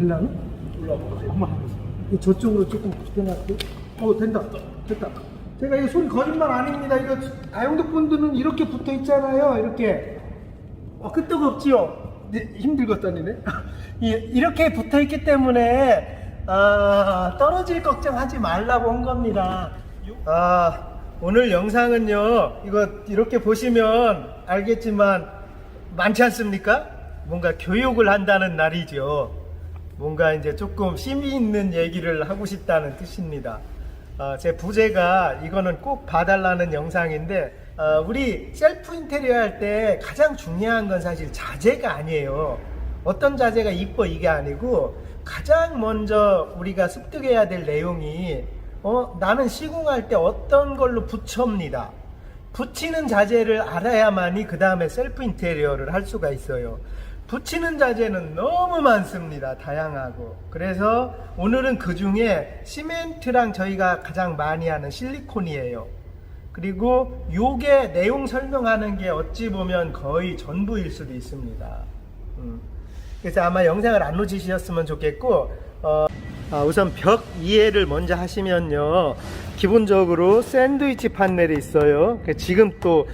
될라나? 올라와. 저쪽으로 조금 붙여놨고. 된다. 됐다. 제가 이거 소리 거짓말 아닙니다. 이거 다용도 본드는 이렇게 붙어 있잖아요. 이렇게. 끄떡없지요? 네, 힘들겠다니네. 이렇게 붙어 있기 때문에 떨어질 걱정하지 말라고 한 겁니다. 오늘 영상은요, 이거 이렇게 보시면 알겠지만 많지 않습니까? 뭔가 교육을 한다는 날이죠. 뭔가 이제 조금 심의 있는 얘기를 하고 싶다는 뜻입니다. 제 부제가 이거는 꼭 봐달라는 영상인데, 우리 셀프 인테리어 할 때 가장 중요한 건 사실 자재가 아니에요. 어떤 자재가 이뻐 이게 아니고, 가장 먼저 우리가 습득해야 될 내용이 나는 시공할 때 어떤 걸로 붙여옵니다. 붙이는 자재를 알아야만이 그 다음에 셀프 인테리어를 할 수가 있어요. 붙이는 자재는 너무 많습니다. 다양하고. 그래서 오늘은 그 중에 시멘트랑 저희가 가장 많이 하는 실리콘이에요. 그리고 요게 내용 설명하는 게 어찌 보면 거의 전부일 수도 있습니다. 그래서 아마 영상을 안 놓치셨으면 좋겠고, 우선 벽 이해를 먼저 하시면요, 기본적으로 샌드위치 판넬이 있어요. 지금 또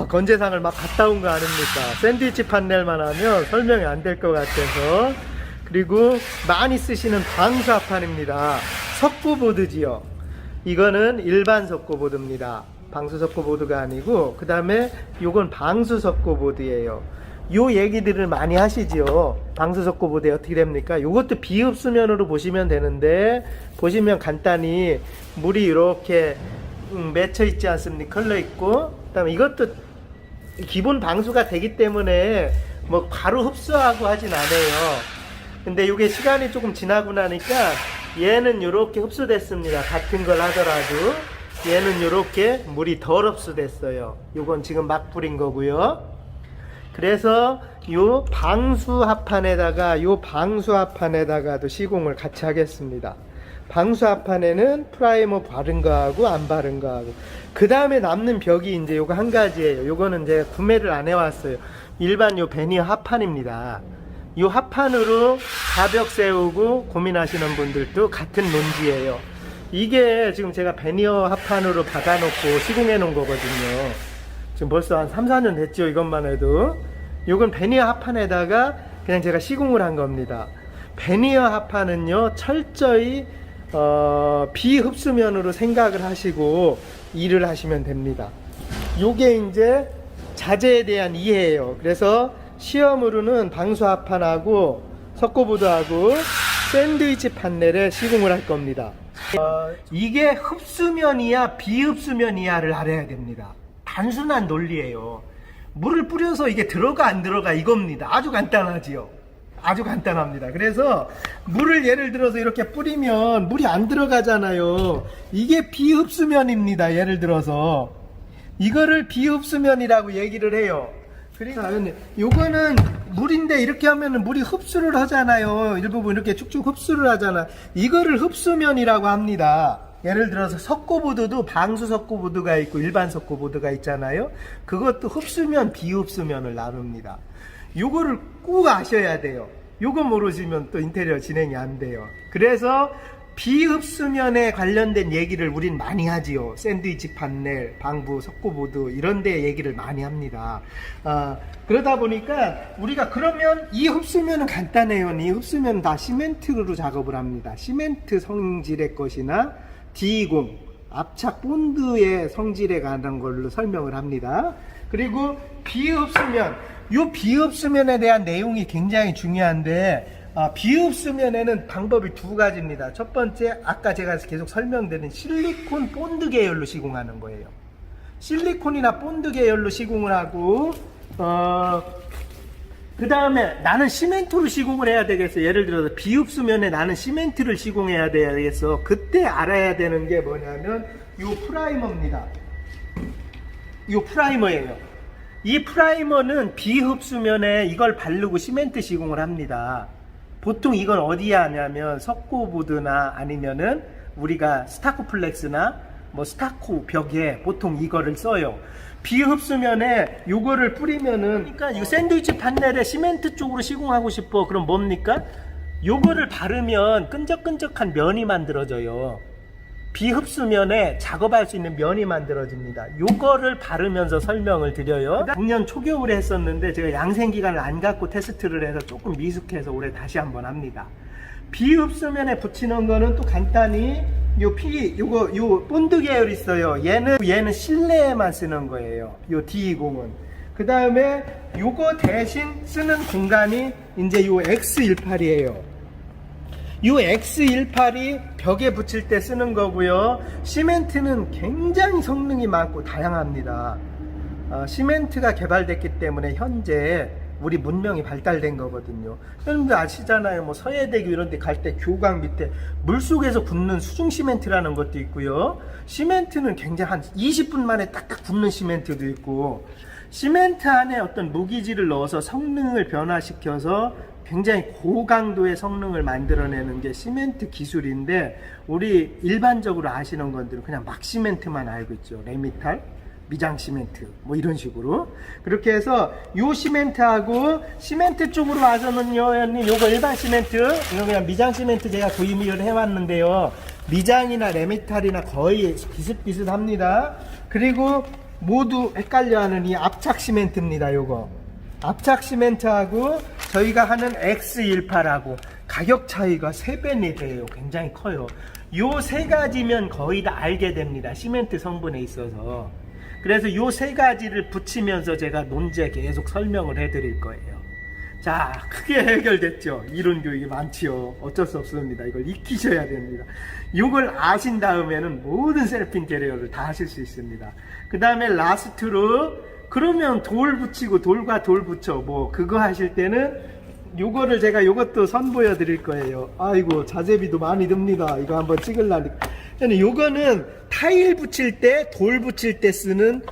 건재상을 막 갔다 온 거 아닙니까? 샌드위치 판넬만 하면 설명이 안 될 것 같아서. 그리고 많이 쓰시는 방수합판입니다. 석고보드지요. 이거는 일반 석고보드입니다. 방수 석고보드가 아니고, 그 다음에 요건 방수 석고보드예요. 요 얘기들을 많이 하시지요. 방수 석고보드에 어떻게 됩니까? 요것도 비흡수면으로 보시면 되는데, 보시면 간단히 물이 이렇게 맺혀 있지 않습니까? 흘러 있고, 그 다음에 이것도 기본 방수가 되기 때문에 뭐 바로 흡수하고 하진 않아요. 근데 이게 시간이 조금 지나고 나니까 얘는 이렇게 흡수됐습니다. 같은 걸 하더라도 얘는 이렇게 물이 덜 흡수됐어요. 요건 지금 막 뿌린 거고요. 그래서 요 방수합판에다가도 시공을 같이 하겠습니다. 방수합판에는 프라이머 바른 거하고 안 바른 거하고, 그 다음에 남는 벽이 이제 요거 한 가지예요. 요거는 이제 구매를 안 해왔어요. 일반 요 베니어 합판입니다. 요 합판으로 가벽 세우고 고민하시는 분들도 같은 논지예요. 이게 지금 제가 베니어 합판으로 받아놓고 시공해 놓은 거거든요. 지금 벌써 한 3, 4년 됐죠. 이것만 해도. 요건 베니어 합판에다가 그냥 제가 시공을 한 겁니다. 베니어 합판은요, 철저히 비흡수면으로 생각을 하시고 일을 하시면 됩니다. 요게 이제 자재에 대한 이해예요. 그래서 시험으로는 방수합판하고 석고보드하고 샌드위치 판넬에 시공을 할 겁니다. 이게 흡수면이야 비흡수면이야를 알아야 됩니다. 단순한 논리예요. 물을 뿌려서 이게 들어가 안 들어가 이겁니다. 아주 간단하지요. 아주 간단합니다. 그래서 물을 예를 들어서 이렇게 뿌리면 물이 안 들어가잖아요. 이게 비흡수면입니다. 예를 들어서 이거를 비흡수면이라고 얘기를 해요. 그러니까 요거는 물인데 이렇게 하면은 물이 흡수를 하잖아요. 일부분 이렇게 쭉쭉 흡수를 하잖아. 이거를 흡수면이라고 합니다. 예를 들어서 석고보드도 방수 석고보드가 있고 일반 석고보드가 있잖아요. 그것도 흡수면 비흡수면을 나눕니다. 요거를 꼭 아셔야 돼요. 요거 모르시면 또 인테리어 진행이 안 돼요. 그래서 비흡수면에 관련된 얘기를 우린 많이 하지요. 샌드위치 판넬, 방부, 석고보드 이런 데 얘기를 많이 합니다. 그러다 보니까 우리가 그러면 이 흡수면은 간단해요. 이 흡수면은 다 시멘트로 작업을 합니다. 시멘트 성질의 것이나 D20 압착 본드의 성질에 관한 걸로 설명을 합니다. 그리고 비흡수면, 요 비흡수면에 대한 내용이 굉장히 중요한데, 비흡수면에는 방법이 두 가지입니다. 첫 번째, 아까 제가 계속 설명드린 실리콘 본드 계열로 시공하는 거예요. 실리콘이나 본드 계열로 시공을 하고, 그 다음에 나는 시멘트로 시공을 해야 되겠어. 예를 들어서 비흡수면에 나는 시멘트를 시공해야 되겠어. 그때 알아야 되는 게 뭐냐면 요 프라이머입니다. 요 프라이머예요. 이 프라이머는 비흡수면에 이걸 바르고 시멘트 시공을 합니다. 보통 이걸 어디에 하냐면 석고보드나 아니면은 우리가 스타코플렉스나 뭐 스타코 벽에 보통 이거를 써요. 비흡수면에 요거를 뿌리면은, 그러니까 이 샌드위치 판넬에 시멘트 쪽으로 시공하고 싶어. 그럼 뭡니까? 요거를 바르면 끈적끈적한 면이 만들어져요. 비흡수면에 작업할 수 있는 면이 만들어집니다. 요거를 바르면서 설명을 드려요. 작년 초겨울에 했었는데 제가 양생기간을 안 갖고 테스트를 해서 조금 미숙해서 올해 다시 한번 합니다. 비흡수면에 붙이는 거는 또 간단히 요 본드 계열 있어요. 얘는 실내에만 쓰는 거예요. 요 D20은. 그 다음에 요거 대신 쓰는 공간이 이제 요 X18이에요. 요 X18이 벽에 붙일 때 쓰는 거고요. 시멘트는 굉장히 성능이 많고 다양합니다. 시멘트가 개발됐기 때문에 현재 우리 문명이 발달된 거거든요. 여러분들 아시잖아요. 뭐 서해대교 이런 데 갈 때 교각 밑에 물속에서 굽는 수중 시멘트라는 것도 있고요. 시멘트는 굉장히 한 20분 만에 딱딱 굽는 시멘트도 있고, 시멘트 안에 어떤 무기질을 넣어서 성능을 변화시켜서 굉장히 고강도의 성능을 만들어내는 게 시멘트 기술인데, 우리 일반적으로 아시는 건들은 그냥 막 시멘트만 알고 있죠. 레미탈, 미장 시멘트 뭐 이런 식으로. 그렇게 해서 요 시멘트하고 시멘트 쪽으로 와서는요, 요거 일반 시멘트, 이거 그냥 미장 시멘트 제가 구입을 해왔는데요, 미장이나 레미탈이나 거의 비슷비슷합니다. 그리고 모두 헷갈려하는 이 압착 시멘트입니다. 요거 압착 시멘트하고 저희가 하는 X18하고 가격 차이가 3배나 돼요. 굉장히 커요. 요 세 가지면 거의 다 알게 됩니다. 시멘트 성분에 있어서. 그래서 요 세 가지를 붙이면서 제가 논제 계속 설명을 해드릴 거예요. 자, 크게 해결됐죠. 이론 교육이 많지요. 어쩔 수 없습니다. 이걸 익히셔야 됩니다. 이걸 아신 다음에는 모든 셀프 인테리어를 다 하실 수 있습니다. 그 다음에 라스트로, 그러면 돌 붙이고 돌과 돌 붙여 뭐 그거 하실 때는 요거를 제가 요것도 선보여 드릴 거예요. 아이고, 자재비도 많이 듭니다. 이거 한번 찍으려니. 요거는 타일 붙일 때, 돌 붙일 때 쓰는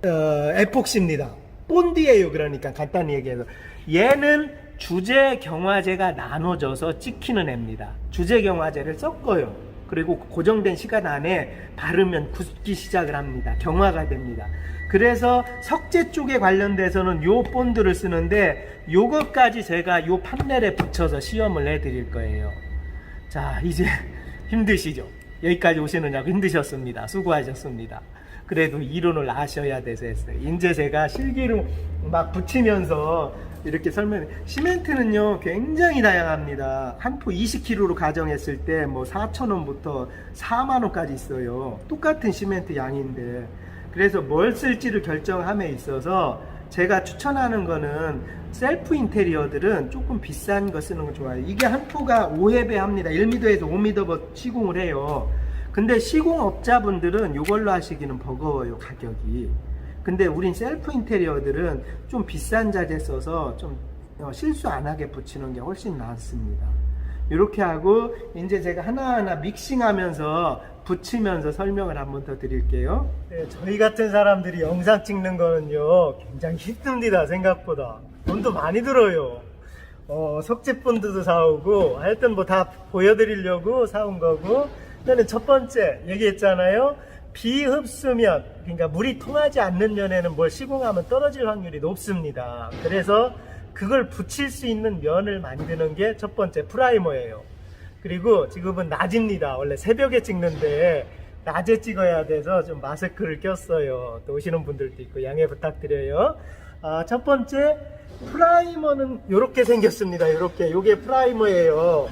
에폭시입니다. 본드예요. 그러니까 간단히 얘기해서 얘는 주재 경화제가 나눠져서 찍히는 애입니다. 주재 경화제를 섞어요. 그리고 고정된 시간 안에 바르면 굳기 시작을 합니다. 경화가 됩니다. 그래서 석재 쪽에 관련돼서는 요 본드를 쓰는데, 요것까지 제가 요 판넬에 붙여서 시험을 해드릴 거예요. 자, 이제 힘드시죠? 여기까지 오시느냐고 힘드셨습니다. 수고하셨습니다. 그래도 이론을 아셔야 돼서 했어요. 이제 제가 실기로 막 붙이면서 이렇게 설명해. 시멘트는요 굉장히 다양합니다. 한 포 20kg로 가정했을 때 뭐 4,000원부터 4만원까지 있어요. 똑같은 시멘트 양인데. 그래서 뭘 쓸지를 결정함에 있어서 제가 추천하는 거는 셀프 인테리어들은 조금 비싼 거 쓰는 거 좋아요. 이게 한 포가 5회배 합니다. 1m에서 5m 시공을 해요. 근데 시공업자분들은 이걸로 하시기는 버거워요, 가격이. 근데 우린 셀프 인테리어들은 좀 비싼 자재 써서 좀 실수 안 하게 붙이는 게 훨씬 낫습니다. 이렇게 하고 이제 제가 하나하나 믹싱하면서 붙이면서 설명을 한번 더 드릴게요. 네, 저희 같은 사람들이 영상 찍는 거는요 굉장히 힘듭니다. 생각보다 돈도 많이 들어요. 석재 본드도 사오고 하여튼 뭐 다 보여드리려고 사온 거고. 저는 첫 번째 얘기했잖아요. 비흡수면, 그러니까 물이 통하지 않는 면에는 뭘 시공하면 떨어질 확률이 높습니다. 그래서 그걸 붙일 수 있는 면을 만드는 게 첫 번째 프라이머예요. 그리고 지금은 낮입니다. 원래 새벽에 찍는데 낮에 찍어야 돼서 좀 마스크를 꼈어요. 또 오시는 분들도 있고 양해 부탁드려요. 첫 번째 프라이머는 이렇게 생겼습니다. 이렇게, 요게 프라이머예요.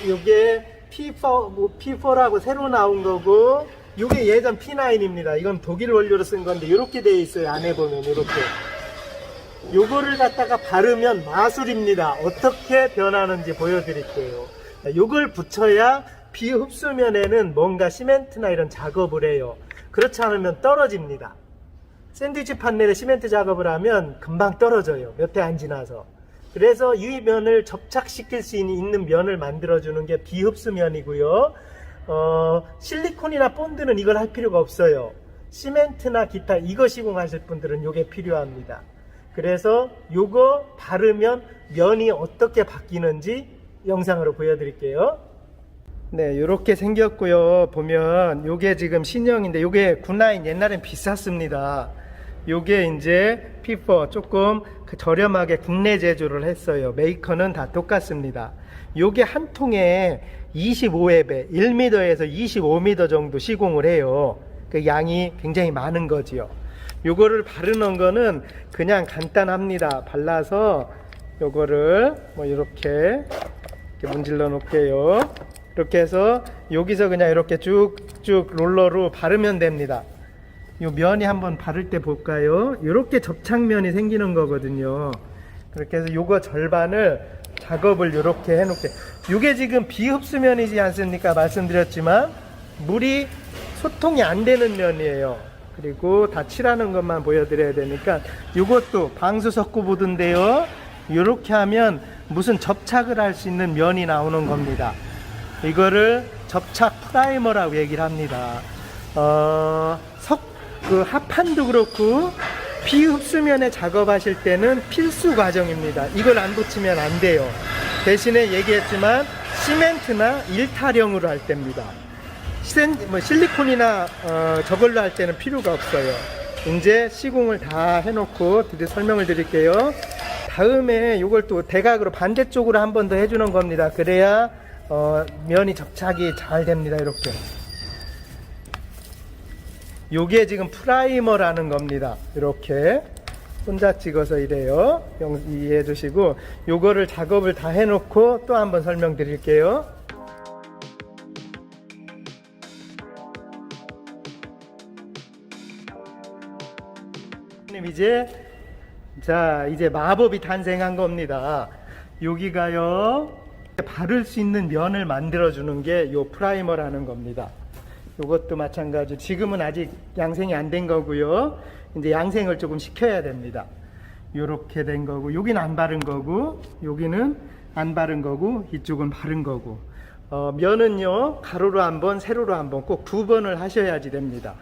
요게 P4라고 새로 나온 거고, 요게 예전 P9입니다. 이건 독일 원료로 쓴 건데 이렇게 되어 있어요. 안에 보면 이렇게. 요거를 갖다가 바르면 마술입니다. 어떻게 변하는지 보여드릴게요. 요걸 붙여야 비흡수면에는 뭔가 시멘트나 이런 작업을 해요. 그렇지 않으면 떨어집니다. 샌드위치 판넬에 시멘트 작업을 하면 금방 떨어져요. 몇 해 안 지나서. 그래서 이 면을 접착시킬 수 있는 면을 만들어주는 게 비흡수면이고요. 실리콘이나 본드는 이걸 할 필요가 없어요. 시멘트나 기타 이거 시공하실 분들은 이게 필요합니다. 그래서 요거 바르면 면이 어떻게 바뀌는지 영상으로 보여드릴게요. 네, 이렇게 생겼고요. 보면 요게 지금 신형인데 요게 굿라인 옛날엔 비쌌습니다. 요게 이제 P4 조금 저렴하게 국내 제조를 했어요. 메이커는 다 똑같습니다. 요게 한 통에 25회배 1m에서 25m 정도 시공을 해요. 그 양이 굉장히 많은 거지요. 요거를 바르는 거는 그냥 간단합니다. 발라서 요거를 뭐 이렇게 문질러 놓을게요. 이렇게 해서 여기서 그냥 이렇게 쭉쭉 롤러로 바르면 됩니다. 요 면이 한번 바를 때 볼까요? 이렇게 접착면이 생기는 거거든요. 그렇게 해서 요거 절반을 작업을 이렇게 해놓게. 요게 지금 비흡수면이지 않습니까? 말씀드렸지만 물이 소통이 안 되는 면이에요. 그리고 다 칠하는 것만 보여드려야 되니까 요것도 방수석고 보드인데요. 이렇게 하면 무슨 접착을 할 수 있는 면이 나오는 겁니다. 이거를 접착 프라이머라고 얘기를 합니다. 그 합판도 그렇고 비흡수면에 작업하실 때는 필수 과정입니다. 이걸 안 붙이면 안 돼요. 대신에 얘기했지만 시멘트나 일타령으로 할 때입니다. 실리콘이나 저걸로 할 때는 필요가 없어요. 이제 시공을 다 해놓고 설명을 드릴게요. 다음에 이걸 또 대각으로 반대쪽으로 한 번 더 해주는 겁니다. 그래야 면이 접착이 잘 됩니다. 이렇게. 요게 지금 프라이머라는 겁니다. 이렇게 혼자 찍어서 이래요. 이해해 주시고 요거를 작업을 다 해놓고 또 한번 설명드릴게요. 이제 마법이 탄생한 겁니다. 여기가요, 바를 수 있는 면을 만들어주는 게 요 프라이머라는 겁니다. 요것도 마찬가지. 지금은 아직 양생이 안 된 거고요. 이제 양생을 조금 시켜야 됩니다. 요렇게 된 거고, 여기는 안 바른 거고, 여기는 안 바른 거고, 이쪽은 바른 거고. 면은요, 가로로 한 번, 세로로 한 번, 꼭 2번을 하셔야지 됩니다.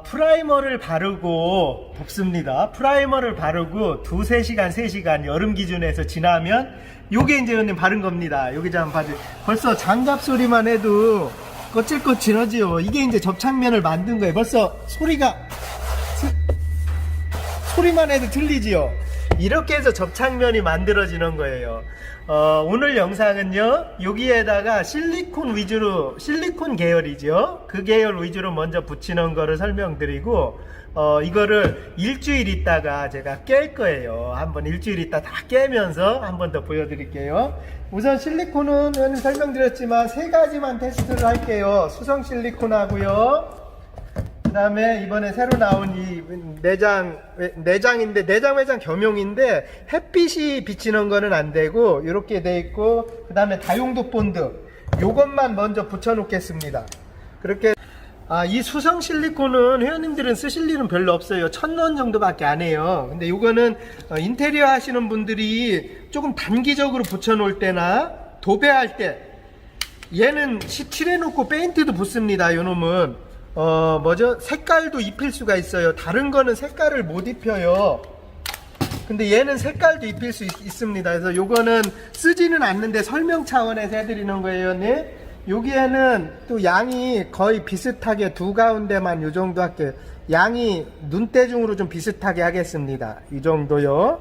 프라이머를 바르고 덮습니다. 프라이머를 바르고 2-3시간, 3시간 여름 기준에서 지나면 요게 이제 형님 바른 겁니다. 여기 좀 봐주. 벌써 장갑 소리만 해도 거칠거칠하지요. 이게 이제 접착면을 만든 거예요. 벌써 소리만 해도 들리지요. 이렇게 해서 접착면이 만들어지는 거예요. 오늘 영상은요, 여기에다가 실리콘 계열이죠. 그 계열 위주로 먼저 붙이는 거를 설명드리고, 이거를 일주일 있다가 제가 깰 거예요. 한번 일주일 있다 다 깨면서 한번 더 보여드릴게요. 우선 실리콘은 설명드렸지만 3가지만 테스트를 할게요. 수성 실리콘하고요. 그 다음에 이번에 새로 나온 이 내장인데, 내장 외장 겸용인데 햇빛이 비치는 거는 안 되고 이렇게 돼 있고, 그 다음에 다용도 본드 요것만 먼저 붙여 놓겠습니다. 그렇게. 이 수성 실리콘은 회원님들은 쓰실 일은 별로 없어요. 1000원 정도밖에 안 해요. 근데 요거는 인테리어 하시는 분들이 조금 단기적으로 붙여 놓을 때나 도배할 때, 얘는 칠해 놓고 페인트도 붙습니다. 요 놈은 색깔도 입힐 수가 있어요. 다른 거는 색깔을 못 입혀요. 근데 얘는 색깔도 입힐 수 있습니다. 그래서 요거는 쓰지는 않는데 설명 차원에서 해드리는 거예요. 네? 여기에는 또 양이 거의 비슷하게 두 가운데만 요 정도 할게요. 양이 눈대중으로 좀 비슷하게 하겠습니다. 이 정도요.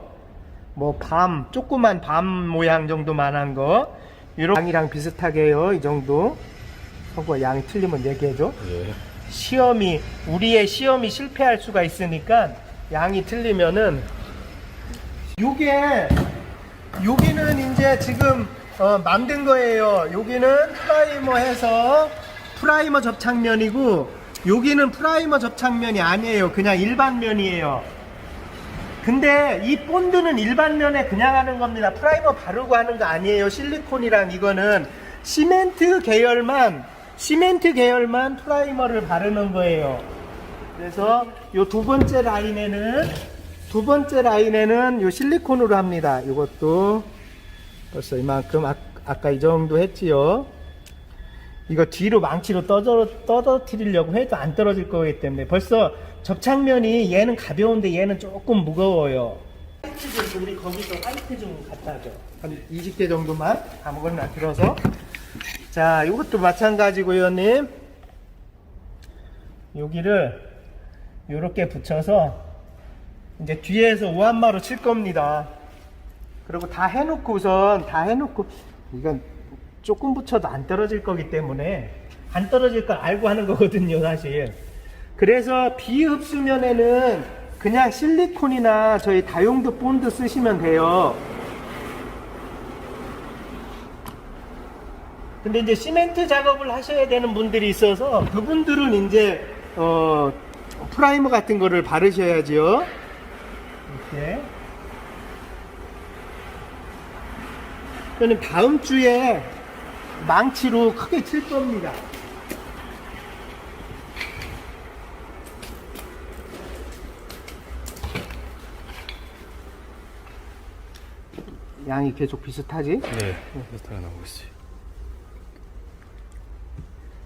뭐 조그만 밤 모양 정도만 한 거. 이런 양이랑 비슷하게 해요. 이 정도. 하고 양이 틀리면 얘기해줘. 예. 우리의 시험이 실패할 수가 있으니까 양이 틀리면은, 여기는 이제 지금 만든 거예요. 여기는 프라이머 해서 프라이머 접착면이고, 여기는 프라이머 접착면이 아니에요. 그냥 일반 면이에요. 근데 이 본드는 일반 면에 그냥 하는 겁니다. 프라이머 바르고 하는 거 아니에요. 실리콘이랑 이거는 시멘트 계열만 프라이머를 바르는 거예요. 그래서 요 두 번째 라인에는 요 실리콘으로 합니다. 이것도 벌써 이만큼 아까 이 정도 했지요. 이거 뒤로 망치로 떨어뜨리려고 해도 안 떨어질 거기 때문에 벌써 접착면이, 얘는 가벼운데 얘는 조금 무거워요. 화이트 좀, 우리 거기서 화이트 좀 갖다 줘. 한 20개 정도만 아무거나 들어서. 자, 이것도 마찬가지고요, 님. 여기를 요렇게 붙여서 이제 뒤에서 오한마로 칠 겁니다. 그리고 다 해놓고 이건 조금 붙여도 안 떨어질 거기 때문에 안 떨어질 걸 알고 하는 거거든요, 사실. 그래서 비흡수면에는 그냥 실리콘이나 저희 다용도 본드 쓰시면 돼요. 근데 이제 시멘트 작업을 하셔야 되는 분들이 있어서 그분들은 이제 프라이머 같은 거를 바르셔야죠. 이렇게. 저는 다음 주에 망치로 크게 칠 겁니다. 양이 계속 비슷하지? 네, 비슷하게 나오고 있어요.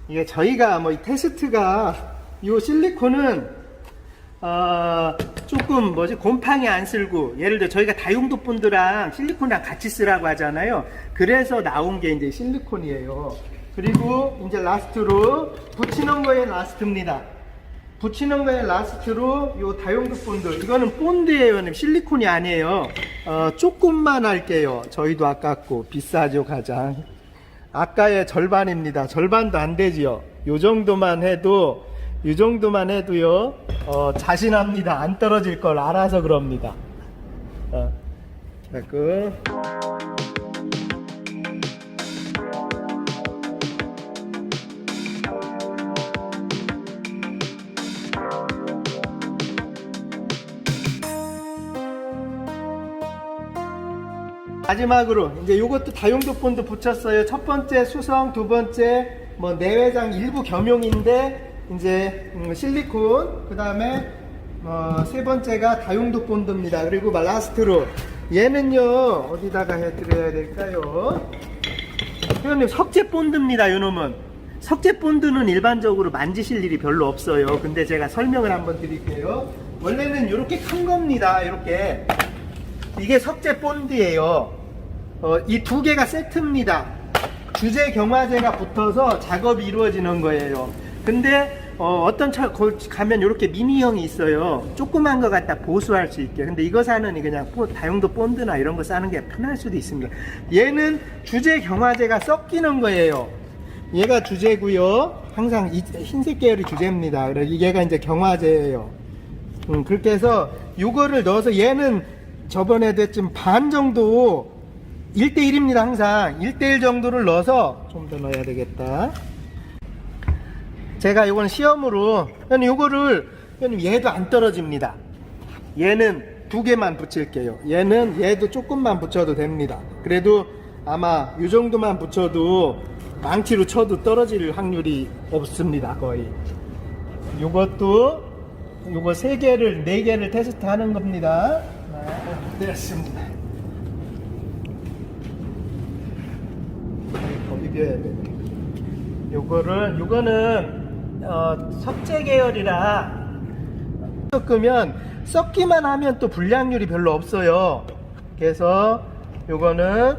이게 저희가 뭐 이 테스트가 이 실리콘은 조금 곰팡이 안 쓸고, 예를 들어 저희가 다용도 본드랑 실리콘이랑 같이 쓰라고 하잖아요. 그래서 나온 게 이제 실리콘이에요. 그리고 이제 라스트로 붙이는 거에 라스트입니다. 붙이는 거에 라스트로 요 다용도 본드, 이거는 본드예요. 실리콘이 아니에요. 조금만 할게요. 저희도 아깝고 비싸죠, 가장. 아까의 절반입니다. 절반도 안 되지요. 요 정도만 해도, 이 정도만 해도요, 자신합니다. 안 떨어질 걸 알아서 그럽니다. 됐고. 마지막으로 이제 요것도 다용도 본드 붙였어요. 첫 번째 수성, 두 번째 뭐 내외장 일부 겸용인데 이제 실리콘, 그 다음에 세 번째가 다용도 본드입니다. 그리고 라스트로 얘는요 어디다가 해드려야 될까요? 회원님, 석재 본드입니다. 요놈은 석재 본드는 일반적으로 만지실 일이 별로 없어요. 근데 제가 설명을 한번 드릴게요. 원래는 이렇게 큰 겁니다. 이렇게 이게 석재 본드예요. 이 두 개가 세트입니다. 주재 경화제가 붙어서 작업이 이루어지는 거예요. 근데 어떤 차 가면 이렇게 미니형이 있어요. 조그만 거 갖다 보수할 수 있게. 근데 이거 사는 그냥 다용도 본드나 이런 거 싸는 게 편할 수도 있습니다. 얘는 주재 경화제가 섞이는 거예요. 얘가 주재고요. 항상 이 흰색 계열이 주재입니다. 그래서 얘가 이제 경화제예요. 그렇게 해서 요거를 넣어서 얘는 저번에도 했지만 반 정도 1대1입니다. 항상 1대1 정도를 넣어서 좀 더 넣어야 되겠다. 제가 이건 시험으로 요거를 얘도 안 떨어집니다. 얘는 두 개만 붙일게요. 얘도 조금만 붙여도 됩니다. 그래도 아마 이 정도만 붙여도 망치로 쳐도 떨어질 확률이 없습니다. 거의. 요것도 요거 3개를 4개를 테스트 하는 겁니다. 됐습니다. 더 비벼야 돼. 요거는 석재 계열이라 섞으면 섞기만 하면 또 불량률이 별로 없어요. 그래서 요거는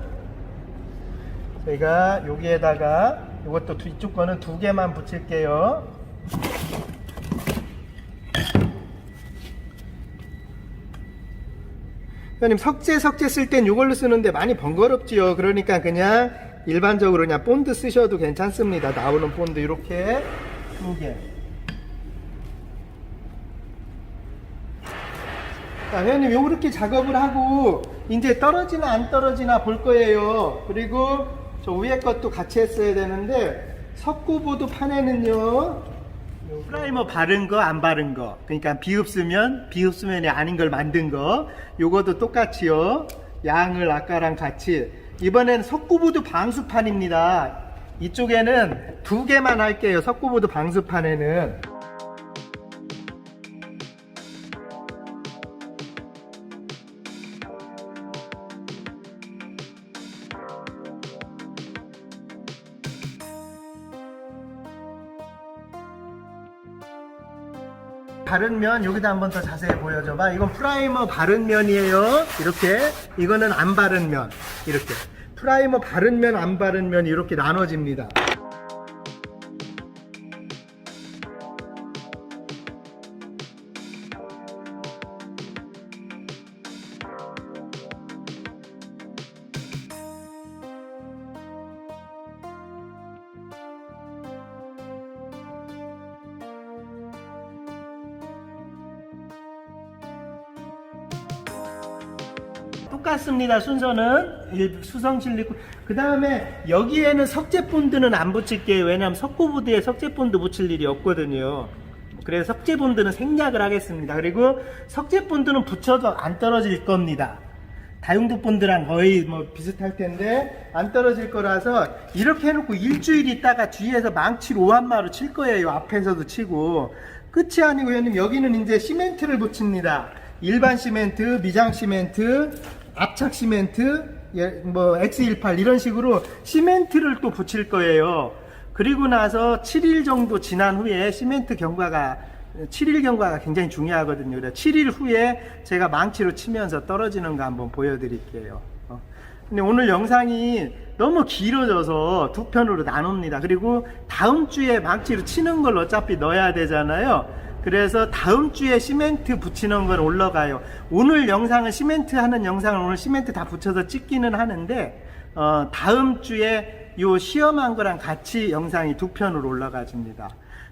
제가 여기에다가 요것도 뒤쪽 거는 2개만 붙일게요. 형님, 석재 쓸 땐 이걸로 쓰는데 많이 번거롭지요. 그러니까 그냥 일반적으로 그냥 본드 쓰셔도 괜찮습니다. 나오는 본드 이렇게 2개. 자, 회원님 요렇게 작업을 하고 이제 떨어지나 안 떨어지나 볼 거예요. 그리고 저 위에 것도 같이 했어야 되는데 석고보드 판에는요, 프라이머 바른 거 안 바른 거, 그러니까 비흡수면이 아닌 걸 만든 거, 요것도 똑같이요. 양을 아까랑 같이. 이번엔 석고보드 방수판입니다. 이쪽에는 2개만 할게요. 석고보드 방수판에는. 바른 면 여기다 한번 더 자세히 보여줘봐. 이건 프라이머 바른 면이에요. 이렇게. 이거는 안 바른 면. 이렇게. 프라이머 바른 면, 안 바른 면 이렇게 나눠집니다. 똑같습니다. 순서는 수성 실리콘. 그 다음에 여기에는 석재본드는 안 붙일게요. 왜냐하면 석고보드에 석재본드 붙일 일이 없거든요. 그래서 석재본드는 생략을 하겠습니다. 그리고 석재본드는 붙여도 안 떨어질 겁니다. 다용도 본드랑 거의 뭐 비슷할 텐데 안 떨어질 거라서 이렇게 해놓고 일주일 있다가 뒤에서 망치로 오한마로 칠 거예요. 앞에서도 치고. 끝이 아니고 형님 여기는 이제 시멘트를 붙입니다. 일반 시멘트, 미장 시멘트, 압착 시멘트, 뭐 X18 이런 식으로 시멘트를 또 붙일 거예요. 그리고 나서 7일 정도 지난 후에 시멘트 경과가 7일 경과가 굉장히 중요하거든요. 그래서 7일 후에 제가 망치로 치면서 떨어지는 거 한번 보여드릴게요. 근데 오늘 영상이 너무 길어져서 두 편으로 나눕니다. 그리고 다음 주에 망치로 치는 걸 어차피 넣어야 되잖아요. 그래서 다음 주에 시멘트 붙이는 건 올라가요. 오늘 영상은 시멘트 하는 영상을 오늘 시멘트 다 붙여서 찍기는 하는데 다음 주에 요 시험한 거랑 같이 영상이 두 편으로 올라가집니다.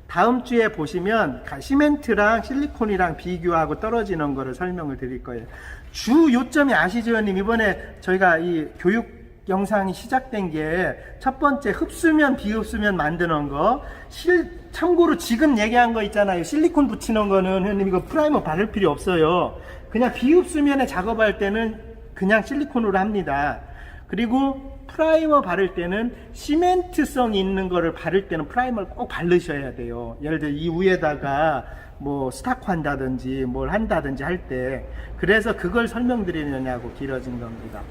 다음 주에 보시면 시멘트랑 실리콘이랑 비교하고 떨어지는 거를 설명을 드릴 거예요. 주 요점이 아시죠, 형님? 이번에 저희가 이 교육 영상이 시작된 게 첫 번째 흡수면 비흡수면 만드는 거. 참고로 지금 얘기한 거 있잖아요. 실리콘 붙이는 거는 형님 이거 프라이머 바를 필요 없어요. 그냥 비흡수면에 작업할 때는 그냥 실리콘으로 합니다. 그리고 프라이머 바를 때는 시멘트성 있는 거를 바를 때는 프라이머를 꼭 바르셔야 돼요. 예를 들어 이 위에다가 뭐 스타크 한다든지 뭘 한다든지 할 때. 그래서 그걸 설명드리느냐고 길어진 겁니다.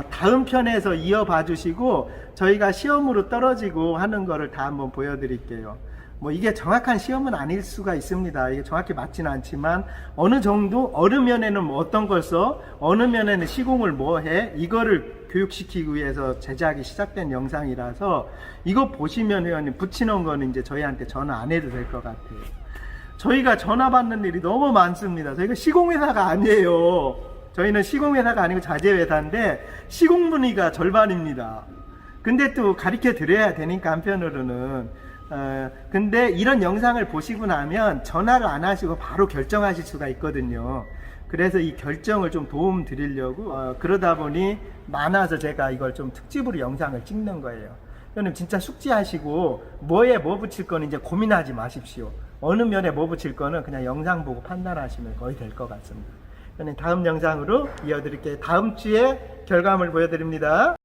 다음 편에서 이어봐 주시고 저희가 시험으로 떨어지고 하는 거를 다 한번 보여드릴게요. 뭐 이게 정확한 시험은 아닐 수가 있습니다. 이게 정확히 맞지는 않지만 어느 정도 어느 면에는 뭐 어떤 걸 써, 어느 면에는 시공을 뭐 해, 이거를 교육시키기 위해서 제작이 시작된 영상이라서 이거 보시면 회원님 붙이는 거는 이제 저희한테 전화 안 해도 될 것 같아요. 저희가 전화 받는 일이 너무 많습니다. 저희가 시공회사가 아니에요. 저희는 시공회사가 아니고 자재회사인데 시공 문의가 절반입니다. 근데 또 가르쳐 드려야 되니까 한편으로는 근데 이런 영상을 보시고 나면 전화를 안 하시고 바로 결정하실 수가 있거든요. 그래서 이 결정을 좀 도움 드리려고 그러다 보니 많아서 제가 이걸 좀 특집으로 영상을 찍는 거예요. 저는 진짜 숙지하시고 뭐에 뭐 붙일 거는 이제 고민하지 마십시오. 어느 면에 뭐 붙일 거는 그냥 영상 보고 판단하시면 거의 될 것 같습니다. 저는 다음 영상으로 이어드릴게요. 다음 주에 결과물 보여드립니다.